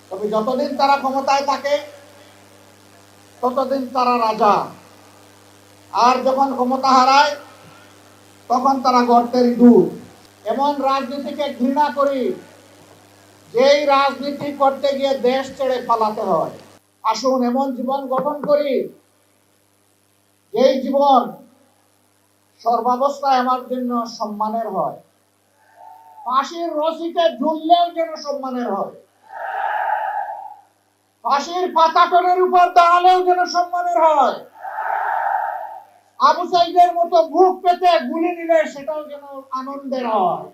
তবে যতদিন তারা ক্ষমতায় থাকে ততদিন তারা রাজা, আর যখন ক্ষমতা হারায় তখন তারা গর্তের ইঁদুর। এমন রাজনীতিকে ঘৃণা করি যেই রাজনীতি করতে গিয়ে দেশ ছেড়ে পালাতে হয়। আসুন এমন জীবন গঠন করি যেই জীবন সর্বাবস্থায় আমার জন্য সম্মানের হয়, ফাঁসির রশিতে ঝুললেও যেন সম্মানের হয়, ফাঁসির পাতাটনের উপর দাঁড়ালেও যেন সম্মানের হয়, আবু সাইদের মতো বুক পেতে গুলি নিলে সেটাও যেন আনন্দের হয়।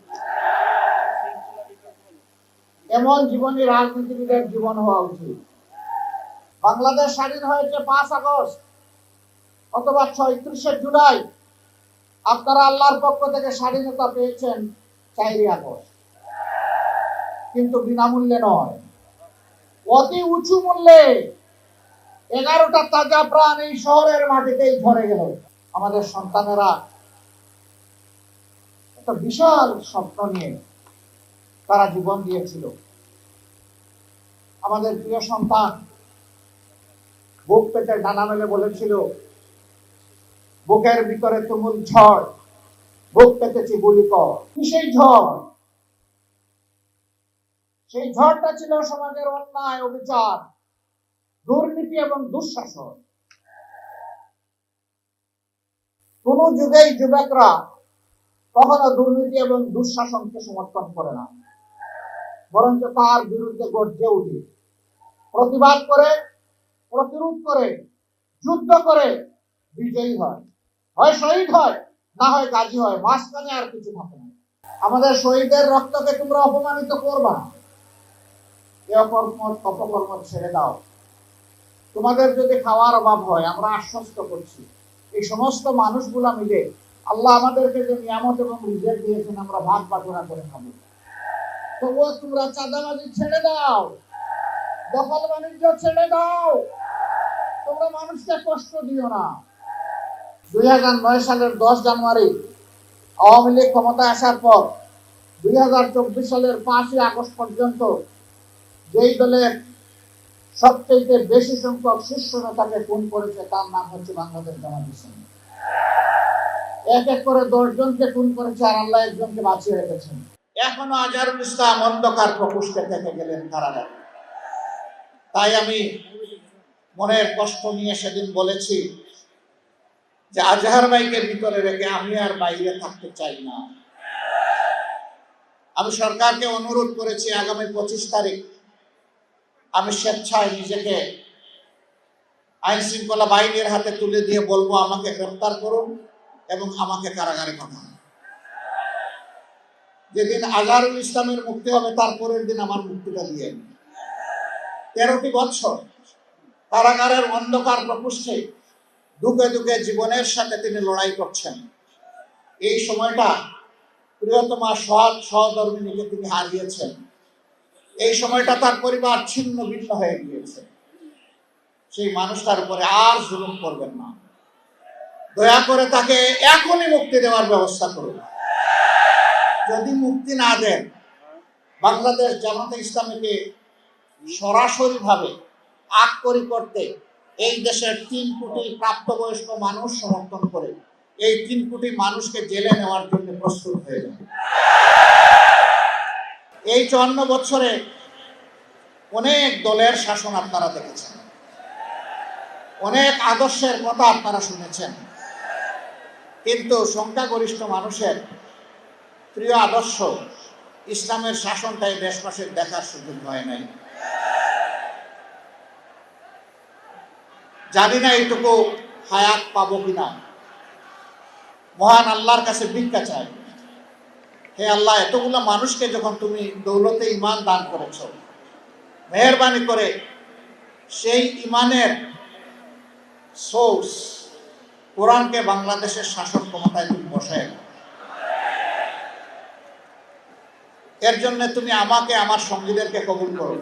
এমন জীবনী রাজনীতিবিদের জীবন হওয়া উচিত। বাংলাদেশ স্বাধীন হয়েছে 5 আগস্ট অথবা 31শে জুলাই। আপনারা আল্লাহর পক্ষ থেকে স্বাধীনতা পেয়েছেন 4 আগস্ট, কিন্তু বিনামূল্যে নয়, অতি উঁচু মূল্যে। 11টা তাজা প্রাণ এই শহরের মাটিতেই ঝরে গেল। আমাদের সন্তানেরা একটা বিশাল স্বপ্ন নিয়ে তারা জীবন দিয়েছিল। আমাদের প্রিয় সন্তান বুক পেতে ডানা মেলে বলেছিল, বুকের ভিতরে তুমুল ঝড়, বুক পেতেছি গুলি কর। সেই ঝড়, সেই ঝড়টা ছিল সমাজের অন্যায়, অবিচার, দুর্নীতি এবং দুঃশাসন। কোন যুগেই যুবকরা কখনো দুর্নীতি এবং দুঃশাসনকে সমর্থন করে না, বরঞ্চ তার বিরুদ্ধে গর্জে উঠে, প্রতিবাদ করে, প্রতিরোধ করে, যুদ্ধ করে বিজয়ী হয়, হয় শহীদ হয়, না হয় গাজী হয়, মাঝখানে আর কিছু থাকে না। আমাদের শহীদের রক্তকে তোমরা অপমানিত করবা না, এ অপকর্ম ছেড়ে দাও। তোমাদের যদি খাওয়ার অভাব হয়, আমরা আশ্বস্ত করছি এই সমস্ত মানুষগুলা মিলে আল্লাহ আমাদেরকে যে নিয়ামত এবং রিজিক দিয়েছেন আমরা ভাগ বাটোয়ারা করে খাবো। তবুও তোমরা চাঁদাবাজি ছেড়ে দাও, দখল বাণিজ্য ছেড়ে দাও, তোমরা মানুষকে কষ্ট দিও না। 2009 সালের 10 জানুয়ারি আওয়ামী লীগ ক্ষমতায় আসার পর 2024 সালের 5ই আগস্ট পর্যন্ত যেই দলের সবচেয়ে বেশি সংখ্যক শীর্ষ নেতাকে খুন করেছে তার নাম হচ্ছে বাংলাদেশ জামাত ইসলামী। এক এক করে 10 জনকে খুন করেছে, আর আল্লাহ একজনকে বাঁচিয়ে রেখেছেন। এখনো আজহারুল ইসলাম অন্ধকার প্রকোষ্ঠে থেকে গেলেন কারাগারে। তাই আমি মনের কষ্ট নিয়ে সেদিন বলেছি যে আজহার ভাইকে ভিতরে রেখে আমি আর বাইরে থাকতে চাই না। আমি সরকারকে অনুরোধ করেছি আগামী 25 তারিখ আমি স্বেচ্ছায় নিজেকে আইন শৃঙ্খলা বাহিনীর হাতে তুলে দিয়ে বলবো, আমাকে গ্রেফতার করুন এবং আমাকে কারাগারে পাঠান। যেদিন আজহারুল ইসলামের মুক্তি হবে তার পরের দিন আমার মুক্তিটা দিয়ে। 13টি বছর কারাগারের অন্ধকার প্রকোষ্ঠে দুঃখে দুঃখে জীবনের সাথে তিনি লড়াই করছেন। এই সময়টা প্রিয়তমা সহধর্মিনীকে তিনি হারিয়েছেন। এই সময়টা তার পরিবার ছিন্ন ভিন্ন হয়ে গিয়েছে। সেই মানুষটার উপরে আর জুলুম করবেন না, দয়া করে তাকে এখনই মুক্তি দেওয়ার ব্যবস্থা করুন। যদি মুক্তি না দেন, বাংলাদেশ জামাতে ইসলামীকে সরাসরি ভাবে আককরি করতে এই দেশের 3 কোটি প্রাপ্তবয়স্ক মানুষ সমর্থন করে এই 3 কোটি মানুষকে জেলে নেওয়ার জন্য প্রস্তুত হয়ে যাবে। এই 54 বছরে অনেক দলের শাসন আপনারা দেখেছেন, অনেক আদর্শের কথা আপনারা শুনেছেন, কিন্তু সংখ্যাগরিষ্ঠ মানুষের প্রিয় আদর্শ ইসলামের শাসনটাই দেশবাসীর দেখার সুযোগ হয় নাই। জানি না এইটুকু হায়াত পাবো কিনা। মহান আল্লাহর কাছে ভিক্ষা চাই, হে আল্লাহ, এতগুলো মানুষকে যখন তুমি দৌলতে ঈমান দান করেছ, মেহেরবানি করে সেই ঈমানের সোর্স কোরআনকে বাংলাদেশের শাসন ক্ষমতায় তুমি বসায়। এর জন্য তুমি আমাকে, আমার সঙ্গীদেরকে কবুল করো।